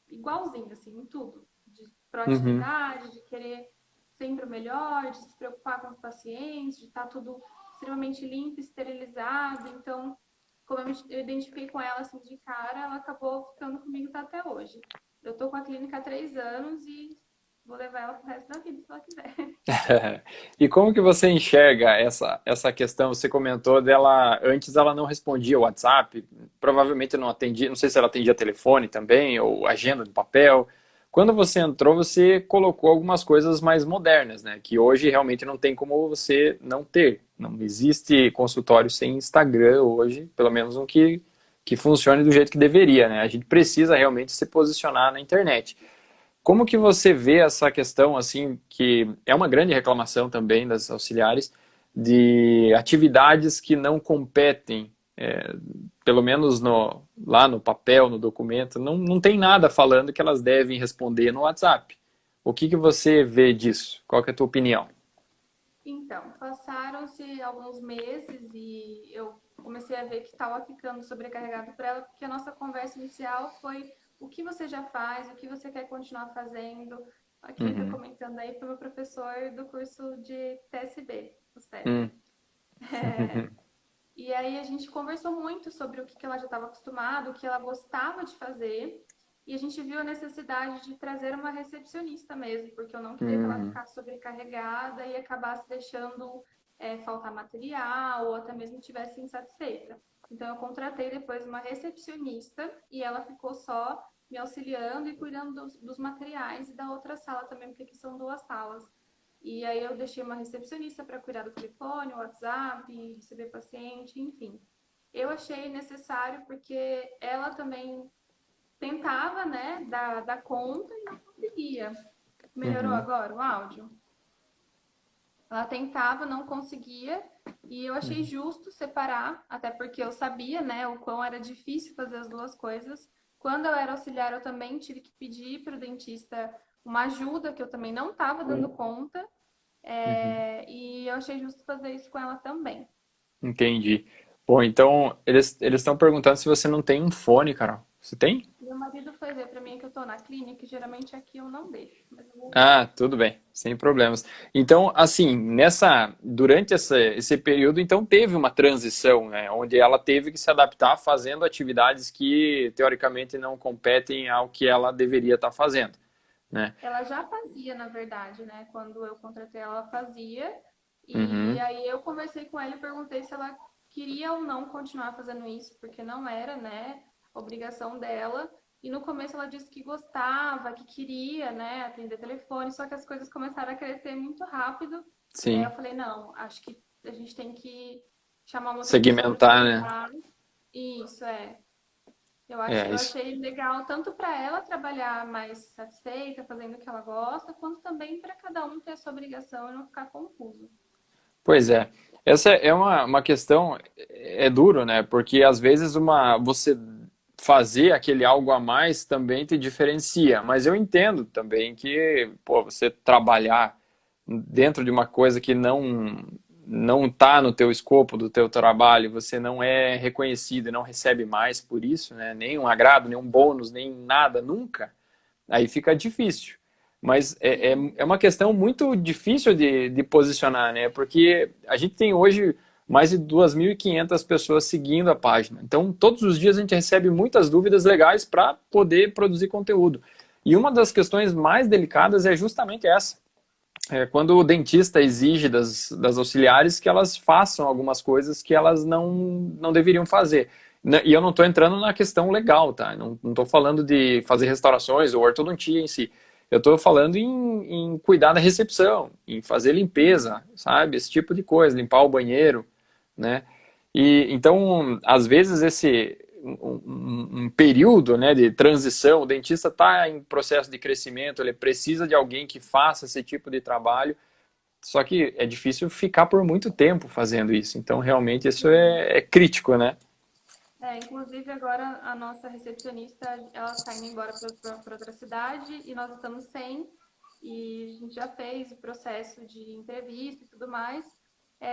igualzinho, assim, em tudo. De Uhum. proatividade, de querer sempre o melhor, de se preocupar com os pacientes, de estar tudo extremamente limpo, esterilizado. Então, como eu identifiquei com ela assim de cara, ela acabou ficando comigo tá até hoje. Eu tô com a clínica há 3 anos e vou levar ela pro resto da vida se ela quiser. E como que você enxerga essa questão? Você comentou dela, antes ela não respondia o WhatsApp, provavelmente não atendia, não sei se ela atendia telefone também, ou agenda de papel. Quando você entrou, você colocou algumas coisas mais modernas, né? Que hoje realmente não tem como você não ter. Não existe consultório sem Instagram hoje, pelo menos um que funcione do jeito que deveria, né? A gente precisa realmente se posicionar na internet. Como que você vê essa questão, assim, que é uma grande reclamação também das auxiliares, de atividades que não competem, pelo menos lá no papel, no documento, não tem nada falando que elas devem responder no WhatsApp. O que que você vê disso? Qual que é a tua opinião? Então, passaram-se alguns meses e eu comecei a ver que estava ficando sobrecarregado para ela, porque a nossa conversa inicial foi o que você já faz, o que você quer continuar fazendo. Quem está Uhum. comentando aí foi meu professor do curso de TSB, o César. Hum. E aí a gente conversou muito sobre o que ela já estava acostumada, o que ela gostava de fazer. E a gente viu a necessidade de trazer uma recepcionista mesmo, porque eu não queria que ela Uhum. ficasse sobrecarregada e acabasse deixando faltar material ou até mesmo estivesse insatisfeita. Então eu contratei depois uma recepcionista e ela ficou só me auxiliando e cuidando dos materiais e da outra sala também, porque aqui são duas salas. E aí eu deixei uma recepcionista para cuidar do telefone, o WhatsApp, receber paciente, enfim. Eu achei necessário porque ela também tentava, né, dar conta e não conseguia. Melhorou Uhum. agora o áudio? Ela tentava, não conseguia, e eu achei Uhum. justo separar, até porque eu sabia, né, o quão era difícil fazer as duas coisas. Quando eu era auxiliar, eu também tive que pedir para o dentista uma ajuda, que eu também não estava dando conta, Uhum. e eu achei justo fazer isso com ela também. Entendi. Bom, então eles estão perguntando se você não tem um fone, Carol. Você tem? Meu marido foi ver para mim que eu tô na clínica, e geralmente aqui eu não deixo, mas eu vou ver. Ah, tudo bem, sem problemas. Então, assim, durante esse período, então teve uma transição, né, onde ela teve que se adaptar fazendo atividades que teoricamente não competem ao que ela deveria estar fazendo, né? Ela já fazia, na verdade, né? Quando eu contratei ela, ela fazia. E Uhum, aí eu conversei com ela e perguntei se ela queria ou não continuar fazendo isso, porque não era, né, obrigação dela. E no começo ela disse que gostava, que queria, né, atender telefone, só que as coisas começaram a crescer muito rápido. E aí eu sim. falei, não, acho que a gente tem que chamar uma outra pessoa para Segmentar, né? cuidar. Isso, é. É, Eu isso. achei legal tanto para ela trabalhar mais satisfeita, fazendo o que ela gosta, quanto também para cada um ter a sua obrigação e não ficar confuso. Pois é. Essa é uma questão, é duro, né? Porque às vezes você fazer aquele algo a mais também te diferencia. Mas eu entendo também que, pô, você trabalhar dentro de uma coisa que não está no teu escopo do teu trabalho, você não é reconhecido e não recebe mais por isso, né? Nem um agrado, nem um bônus, nem nada, nunca. Aí fica difícil. Mas Sim, é uma questão muito difícil de posicionar, né? Porque a gente tem hoje mais de 2.500 pessoas seguindo a página. Então, todos os dias a gente recebe muitas dúvidas legais para poder produzir conteúdo. E uma das questões mais delicadas é justamente essa. É quando o dentista exige das auxiliares que elas façam algumas coisas que elas não deveriam fazer. E eu não estou entrando na questão legal, tá? Não estou falando de fazer restaurações ou ortodontia em si. Eu estou falando em cuidar da recepção, em fazer limpeza, sabe? Esse tipo de coisa, limpar o banheiro, né? E então, às vezes, um período, né, de transição, o dentista está em processo de crescimento, ele precisa de alguém que faça esse tipo de trabalho, só que é difícil ficar por muito tempo fazendo isso. Então, realmente, isso sim. é crítico, né? Inclusive agora a nossa recepcionista, ela está indo embora para outra cidade e nós estamos sem. E a gente já fez o processo de entrevista e tudo mais.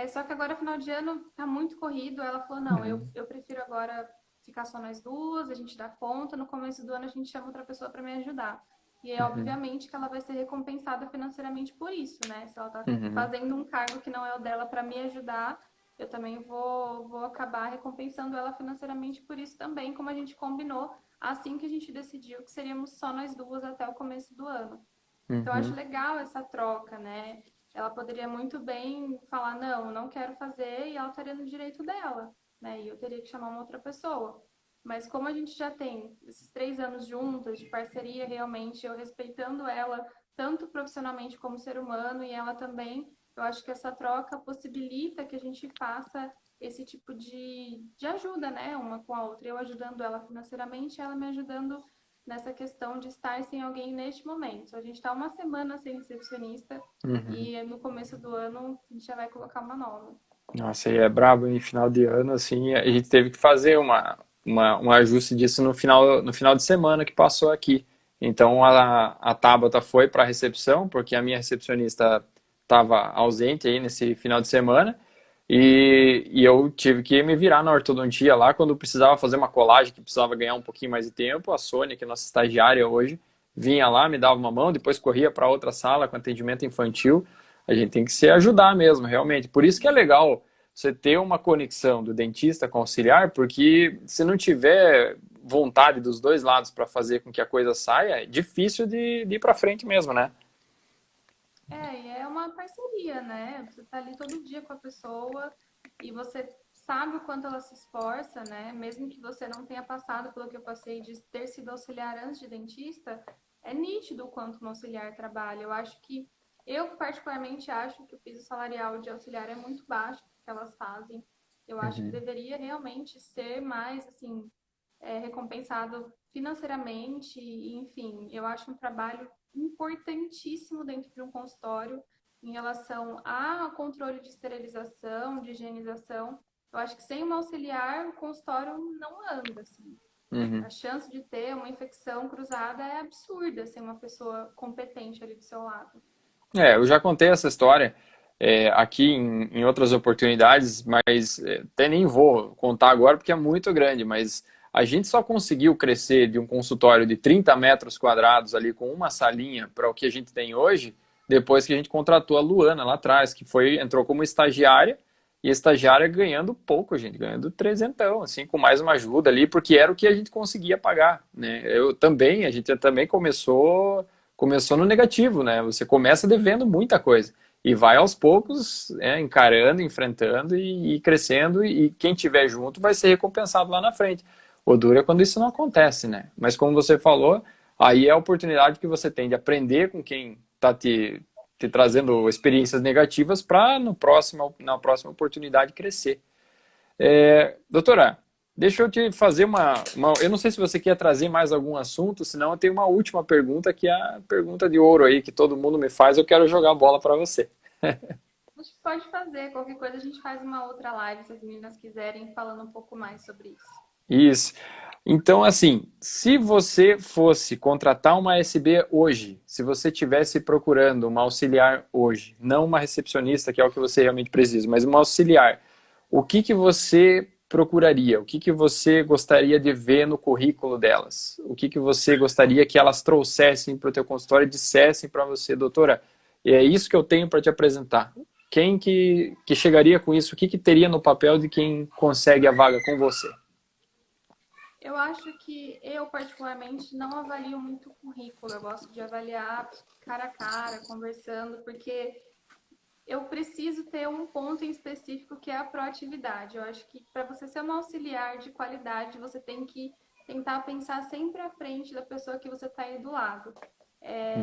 Só que agora, final de ano, tá muito corrido. Ela falou, não, Uhum, eu prefiro agora ficar só nós duas, a gente dá conta. No começo do ano a gente chama outra pessoa para me ajudar. E é uhum, obviamente que ela vai ser recompensada financeiramente por isso, né? Se ela tá uhum. fazendo um cargo que não é o dela para me ajudar, eu também vou acabar recompensando ela financeiramente por isso também, como a gente combinou assim que a gente decidiu que seríamos só nós duas até o começo do ano. Então, eu acho Uhum. legal essa troca, né? Ela poderia muito bem falar, não, eu não quero fazer, e ela estaria no direito dela, né? E eu teria que chamar uma outra pessoa. Mas como a gente já tem esses 3 anos juntas, de parceria, realmente, eu respeitando ela, tanto profissionalmente como ser humano, e ela também, eu acho que essa troca possibilita que a gente faça esse tipo de ajuda, né? Uma com a outra. Eu ajudando ela financeiramente, ela me ajudando nessa questão de estar sem alguém neste momento. A gente está uma semana sem recepcionista Uhum. e no começo do ano a gente já vai colocar uma nova. Nossa, aí é brabo em final de ano, assim, a gente teve que fazer um ajuste disso no final de semana que passou aqui. Então a Tabata foi para a recepção, porque a minha recepcionista estava ausente aí nesse final de semana, e eu tive que me virar na ortodontia lá quando precisava fazer uma colagem, que precisava ganhar um pouquinho mais de tempo. A Sônia, que é nossa estagiária hoje, vinha lá, me dava uma mão, depois corria para outra sala com atendimento infantil. A gente tem que se ajudar mesmo, realmente. Por isso que é legal você ter uma conexão do dentista com o auxiliar, porque se não tiver vontade dos dois lados para fazer com que a coisa saia, é difícil de ir para frente mesmo, né? É, e é uma parceria, né? Você tá ali todo dia com a pessoa e você sabe o quanto ela se esforça, né? Mesmo que você não tenha passado pelo que eu passei de ter sido auxiliar antes de dentista, é nítido o quanto um auxiliar trabalha. Eu particularmente acho que o piso salarial de auxiliar é muito baixo que elas fazem. Eu acho que Uhum. deveria realmente ser mais, assim, recompensado financeiramente, enfim, eu acho um trabalho importantíssimo dentro de um consultório em relação a controle de esterilização, de higienização. Eu acho que sem uma auxiliar, o consultório não anda, assim. Uhum. A chance de ter uma infecção cruzada é absurda sem uma pessoa competente ali do seu lado. É, eu já contei essa história aqui em outras oportunidades, mas até nem vou contar agora porque é muito grande. Mas a gente só conseguiu crescer de um consultório de 30 metros quadrados ali com uma salinha para o que a gente tem hoje, depois que a gente contratou a Luana lá atrás, que entrou como estagiária, e a estagiária ganhando pouco, gente, ganhando trezentão, assim, com mais uma ajuda ali, porque era o que a gente conseguia pagar, né? A gente também começou no negativo, né? Você começa devendo muita coisa e vai aos poucos, encarando, enfrentando e crescendo, e quem tiver junto vai ser recompensado lá na frente. O duro é quando isso não acontece, né? Mas como você falou, aí é a oportunidade que você tem de aprender com quem está te trazendo experiências negativas para na próxima oportunidade crescer. Doutora, deixa eu te fazer Eu não sei se você quer trazer mais algum assunto, senão eu tenho uma última pergunta, que é a pergunta de ouro aí, que todo mundo me faz. Eu quero jogar a bola para você. A gente pode fazer, qualquer coisa a gente faz uma outra live, se as meninas quiserem, falando um pouco mais sobre isso. Isso. Então, assim, se você fosse contratar uma SB hoje, se você estivesse procurando uma auxiliar hoje, não uma recepcionista, que é o que você realmente precisa, mas uma auxiliar, o que que você procuraria? O que que você gostaria de ver no currículo delas? O que que você gostaria que elas trouxessem para o teu consultório e dissessem para você, doutora, é isso que eu tenho para te apresentar. Quem que chegaria com isso? O que que teria no papel de quem consegue a vaga com você? Eu acho que eu, particularmente, não avalio muito o currículo. Eu gosto de avaliar cara a cara, conversando, porque eu preciso ter um ponto em específico que é a proatividade. Eu acho que para você ser um auxiliar de qualidade, você tem que tentar pensar sempre à frente da pessoa que você está aí do lado.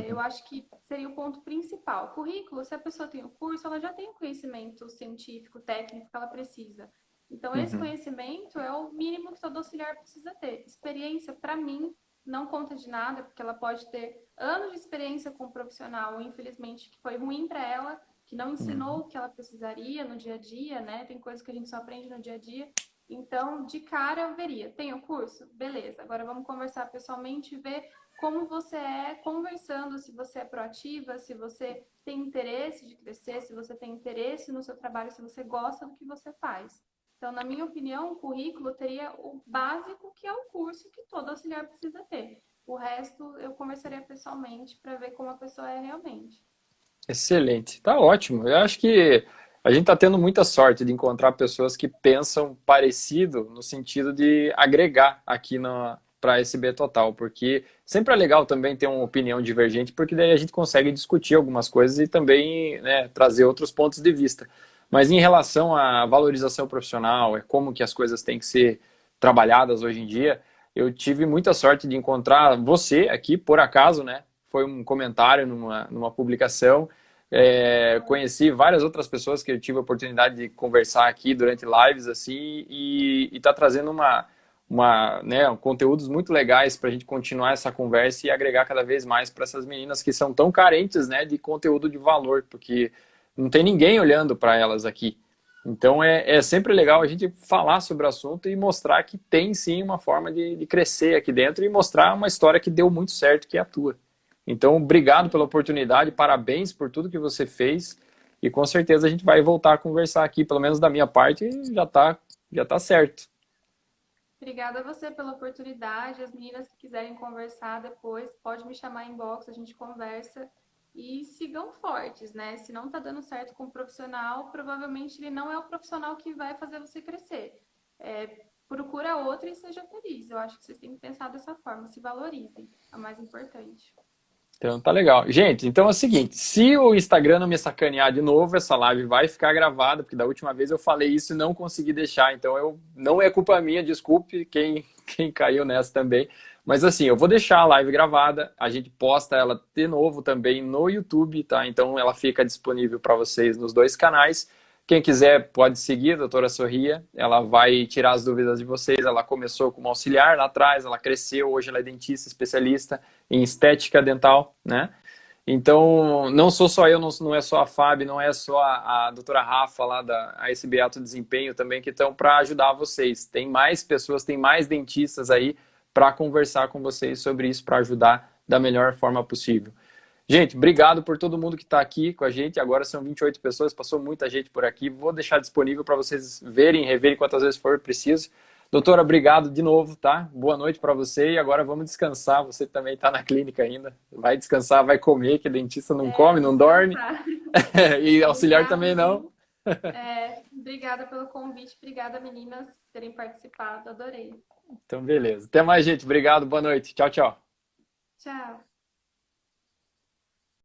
Eu Uhum, acho que seria o ponto principal. Currículo, se a pessoa tem o curso, ela já tem o conhecimento científico, técnico que ela precisa. Então, esse uhum, conhecimento é o mínimo que todo auxiliar precisa ter. Experiência, para mim, não conta de nada, porque ela pode ter anos de experiência com um profissional, infelizmente, que foi ruim para ela, que não ensinou uhum. o que ela precisaria no dia a dia, né? Tem coisas que a gente só aprende no dia a dia. Então, de cara, eu veria. Tem o curso? Beleza. Agora vamos conversar pessoalmente e ver como você é conversando, se você é proativa, se você tem interesse de crescer, se você tem interesse no seu trabalho, se você gosta do que você faz. Então, na minha opinião, o currículo teria o básico, que é o curso que todo auxiliar precisa ter. O resto eu conversaria pessoalmente para ver como a pessoa é realmente. Excelente, tá ótimo. Eu acho que a gente está tendo muita sorte de encontrar pessoas que pensam parecido no sentido de agregar aqui para SB Total, porque sempre é legal também ter uma opinião divergente, porque daí a gente consegue discutir algumas coisas e também, né, trazer outros pontos de vista. Mas em relação à valorização profissional, é como que as coisas têm que ser trabalhadas hoje em dia, eu tive muita sorte de encontrar você aqui, por acaso, né? Foi um comentário numa publicação. Conheci várias outras pessoas que eu tive a oportunidade de conversar aqui durante lives assim e está trazendo né, conteúdos muito legais para a gente continuar essa conversa e agregar cada vez mais para essas meninas que são tão carentes, né, de conteúdo de valor, porque não tem ninguém olhando para elas aqui. Então é sempre legal a gente falar sobre o assunto e mostrar que tem sim uma forma de crescer aqui dentro e mostrar uma história que deu muito certo, que é a tua. Então, obrigado pela oportunidade, parabéns por tudo que você fez e com certeza a gente vai voltar a conversar aqui, pelo menos da minha parte, já tá certo. Obrigada a você pela oportunidade. As meninas que quiserem conversar depois, pode me chamar em box, a gente conversa. E sigam fortes, né? Se não tá dando certo com o profissional, provavelmente ele não é o profissional que vai fazer você crescer. Procura outro e seja feliz. Eu acho que vocês têm que pensar dessa forma, se valorizem. É o mais importante. Então tá legal. Gente, então é o seguinte, se o Instagram não me sacanear de novo, essa live vai ficar gravada, porque da última vez eu falei isso e não consegui deixar, então não é culpa minha, desculpe quem caiu nessa também. Mas assim, eu vou deixar a live gravada, a gente posta ela de novo também no YouTube, tá? Então ela fica disponível para vocês nos dois canais. Quem quiser pode seguir a doutora Sorria, ela vai tirar as dúvidas de vocês. Ela começou como auxiliar lá atrás, ela cresceu, hoje ela é dentista especialista em estética dental, né? Então, não sou só eu, não é só a Fábio, não é só a doutora Rafa lá da ASB Alto Desempenho também que estão para ajudar vocês. Tem mais pessoas, tem mais dentistas aí para conversar com vocês sobre isso, para ajudar da melhor forma possível. Gente, obrigado por todo mundo que está aqui com a gente. Agora são 28 pessoas, passou muita gente por aqui. Vou deixar disponível para vocês verem, reverem quantas vezes for preciso. Doutora, obrigado de novo, tá? Boa noite para você e agora vamos descansar. Você também está na clínica ainda. Vai descansar, vai comer, que dentista não come, não dorme. E auxiliar também não. Obrigada pelo convite, obrigada meninas por terem participado, adorei. Então, beleza. Até mais, gente. Obrigado, boa noite. Tchau, tchau. Tchau.